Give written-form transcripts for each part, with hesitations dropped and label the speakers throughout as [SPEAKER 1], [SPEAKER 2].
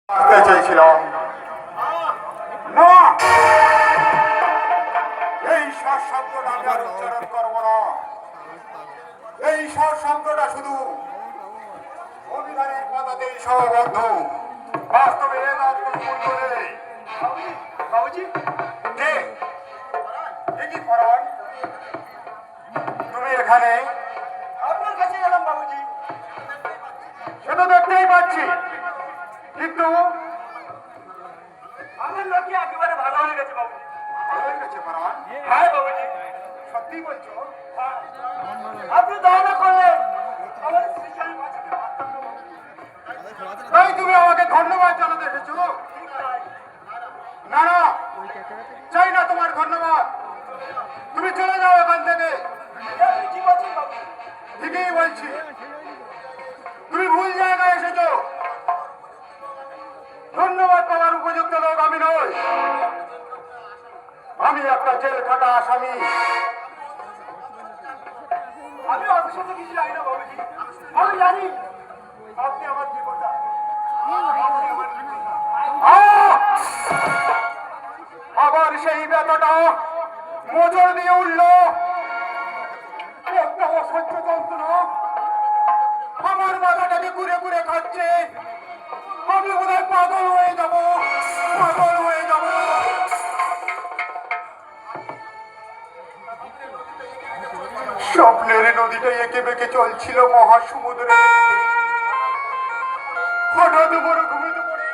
[SPEAKER 1] চাইছিলাম না, এই স্বর শব্দটা আমি আর উচ্চারণ করবো না। এই স্বর শব্দটা শুধু অভিধানের পাতাতেই সীমাবদ্ধ, বাস্তবে এর আর কোনো মূল্য নেই। বাবুজি, কে কি পরাণ? তুমি এখানে?
[SPEAKER 2] আপনার কাছে গেলাম বাবুজি।
[SPEAKER 1] সে তো দেখতেই পাচ্ছি, কিন্তু
[SPEAKER 2] আমার লোকে একেবারে ভালো হয়ে গেছে বাবুজি।
[SPEAKER 1] ভালো হয়ে গেছে পরাণ?
[SPEAKER 2] হ্যাঁ বাবুজি,
[SPEAKER 1] সত্যি বলছো?
[SPEAKER 2] হ্যাঁ। আপনি দয়া না করলে আমার স্ত্রীকে আমি বাঁচাতে পারতাম না বাবুজি।
[SPEAKER 1] তাই তুমি আমাকে ধন্যবাদ জানাতে এসেছো?
[SPEAKER 2] ঠিক তাই।
[SPEAKER 1] না না, চাই না তোমার ধন্যবাদ। তুমি চলে যাও এখান থেকে।
[SPEAKER 2] আপনি কি বলছেন বাবুজি?
[SPEAKER 1] ঠিকই বলছি, তুমি ভুল জায়গায় এসেছো। ধন্যবাদ পাওয়ার উপযুক্ত লোক আমি নই। আমি একটা জেল খাটা আসামি।
[SPEAKER 2] আমি আপনার সাথে কিছু জানি না বাবুজি। আমি জানি আপনি আমার জীবনটা
[SPEAKER 1] আহ! আবার সেই ব্যথাটা মোচড় দিয়ে উঠল। একটা অসহ্য যন্ত্রণা আমার মাথাটাকে ঘুরে ঘুরে খাচ্ছে। আমি বোধহয় পাগল হয়ে যাব, পাগল হয়ে যাব। স্বপ্নের নদীটা এঁকে বেঁকে চলছিল মহাসমুদ্রের দিকে। হঠাৎ বড় ঘুমিতে পড়ে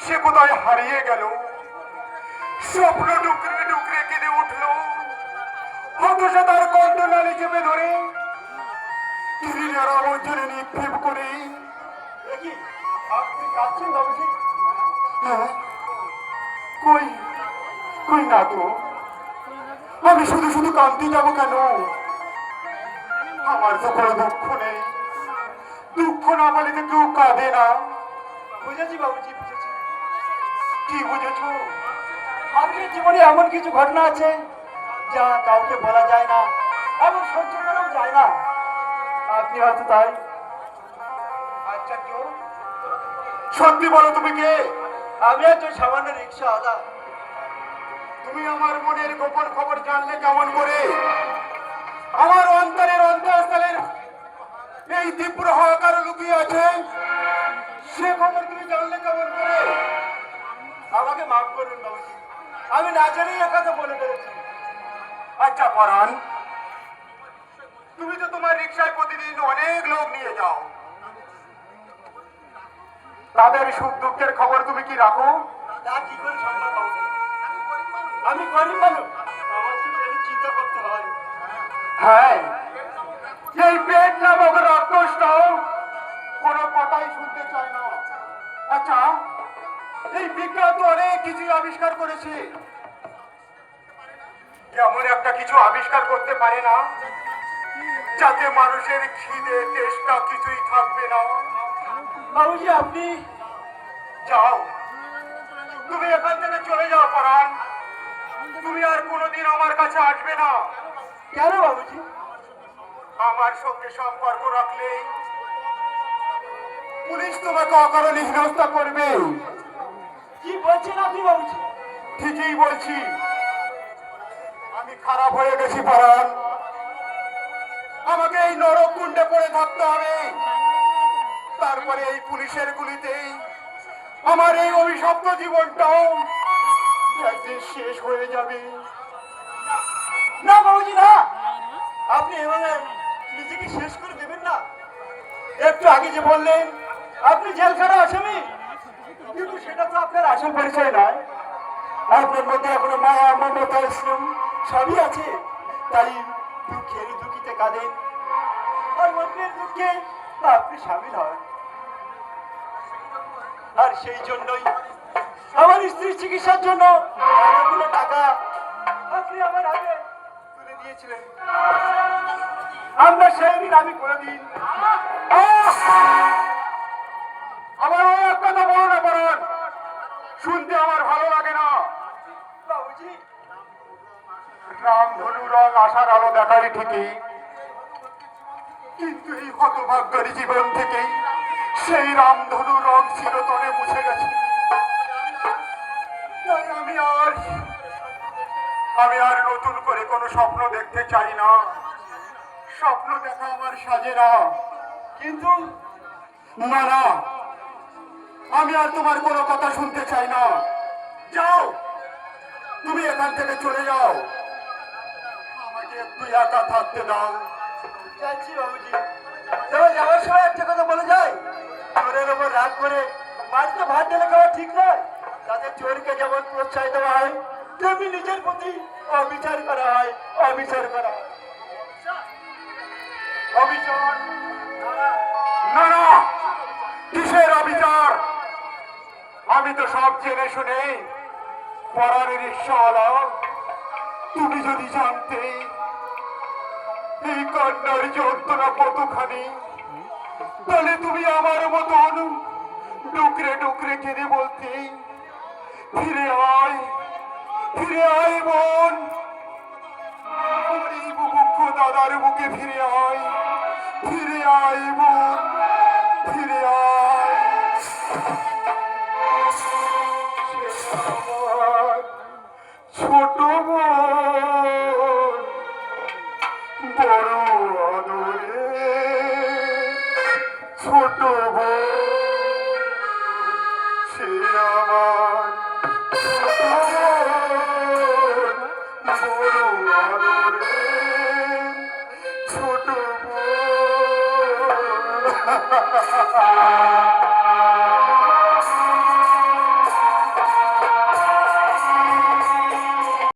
[SPEAKER 1] সে কোথায় হারিয়ে গেল। স্বপ্ন ডুকরে ডুকরে কেঁদে উঠল। হতাশা তার কণ্ঠনালী চেপে ধরে ঋণের মধ্যে নিক্ষেপ করে।
[SPEAKER 2] দেখি আপনি কাঁদছেন বাবুজি।
[SPEAKER 1] হ্যাঁ, কই কই না তো। আমি শুধু শুধু কাঁদতে যাবো কেন? আমার তো কোনো দুঃখ নেই। দুঃখ না বলে তো কেউ কাঁদে না।
[SPEAKER 2] বুঝেছি বাবুজি, বুঝেছি।
[SPEAKER 1] কি বুঝেছ?
[SPEAKER 2] আপনার জীবনে এমন কিছু ঘটনা আছে যা কাউকে বলা যায় না, এমন সহ্য করাও যায় না। আপনি হয়তো তাই।
[SPEAKER 1] আশ্চর্য, সত্যি বলো তুমি কে?
[SPEAKER 2] আমি একজন সামান্য রিক্সা আদা।
[SPEAKER 1] তুমি আমার মনের গোপন খবর জানলে কেমন করে? আমার অন্তরের অন্তঃস্থলের এই তীব্র হাহাকার লুকিয়ে আছে, সে খবর তুমি জানলে কেমন করে?
[SPEAKER 2] আমাকে মাফ করুন বাবুজি, আমি না জানিয়ে কথা বলে ফেলেছি।
[SPEAKER 1] আচ্ছা পরাণ, তুমি তো তোমার রিক্সায় প্রতিদিন অনেক লোক নিয়ে যাও, তাদের সুখ দুঃখের খবর তুমি কি রাখো?
[SPEAKER 2] তা কি করে সম্ভব বাবুজি? আমি গরিব মানুষ, আমার জন্য চিন্তা করতে হয়।
[SPEAKER 1] হ্যাঁ, এই পেট নামক রাক্ষসটাও কোনো কথাই শুনতে চায় না। আচ্ছা, এই বিজ্ঞান তো অনেক কিছু আবিষ্কার করেছে, এমন একটা কিছু আবিষ্কার করতে পারে না যাতে মানুষের খিদে তেষ্টা কিছুই থাকবে না?
[SPEAKER 2] বাবুজি আপনি
[SPEAKER 1] যাও, তুমি এখান থেকে চলে যাও পরাণ। তুমি আর কোনোদিন আমার কাছে আসবে না।
[SPEAKER 2] কেন বাবুজি?
[SPEAKER 1] আমার সঙ্গে সম্পর্ক রাখলে পুলিশ তোমাকে অকারণে হেনস্থা করবে।
[SPEAKER 2] কি বলছেন আপনি বাবুজি?
[SPEAKER 1] ঠিকই বলছি, আমি খারাপ হয়ে গেছি পরাণ। আমাকে এই নরক কুণ্ডে পড়ে থাকতে হবে, তারপরে এই পুলিশের গুলিতেই আমার এই অভিশপ্ত জীবনটাও একদিন শেষ হয়ে যাবে।
[SPEAKER 2] না বাবুজি না, আপনি এভাবে নিজেকে শেষ করে দেবেন না। একটু আগে যে বললেন আপনি জেলখানা আসামি, কিন্তু সেটা তো আপনার আসল পরিচয় নয়। আপনার মধ্যে এখনো মায়া মমতা শ্রম সবই আছে, তাই দুঃখের দুঃখিতে কাঁদেন আর অন্যের দুঃখে আপনি সামিল হন। আর সেই জন্যই আমার স্ত্রীর চিকিৎসার জন্য এতগুলো টাকা আপনি আমার হাতে তুলে দিয়েছিলেন। আমরা সেই দিন আমি করে দিন।
[SPEAKER 1] আমার ওই এক কথা বলো না পরাণ, শুনতে আমার ভালো লাগে না।
[SPEAKER 2] বাবুজি
[SPEAKER 1] রামধনু রং আশার আলো দেখায় ঠিকই, কিন্তু এই হতভাগ্যের জীবন থেকে সেই রামধনু রং চিরতরে মুছে স্বপ্ন দেখতে চাই না, স্বপ্ন দেখা আমার সাজে না।
[SPEAKER 2] কিন্তু
[SPEAKER 1] না না, আমি আর তোমার কোনো কথা শুনতে চাই না। যাও, তুমি এখান থেকে চলে যাও, আমাকে একটু একা থাকতে দাও।
[SPEAKER 2] যাচ্ছি বাবুজি। তবে যাওয়ার সময় একটা কথা বলে যায়, চোরের ওপর রাগ করে বাড়িতে ভাত ঢেলে খাওয়া ঠিক নয়। তাদের চোরকে যেমন প্রশ্রয় দেওয়া হয়, তেমনি নিজের প্রতি অবিচার করা হয়, অবিচার করা হয়।
[SPEAKER 1] অবিচার? না না, কিসের অবিচার? আমি তো সব জেনে শুনে পড়ার রিক্সাওয়ালা। তুমি যদি জানতে এই কান্নার যন্ত্রণা কতখানি, তাহলে তুমি আমার মতন ডুকরে ডুকরে কেঁদে বলতে, ফিরে আয়, ফিরে আয় বোন, আমার এই বুভুক্ষ দাদার বুকে ফিরে আয়, ফিরে আয় বোন, ফিরে আয়। সে আমার ছোট বোন, বড় আদরে ছোট বোন, সে আমার ছোট বোন, বড় আদরে ছোট বোন।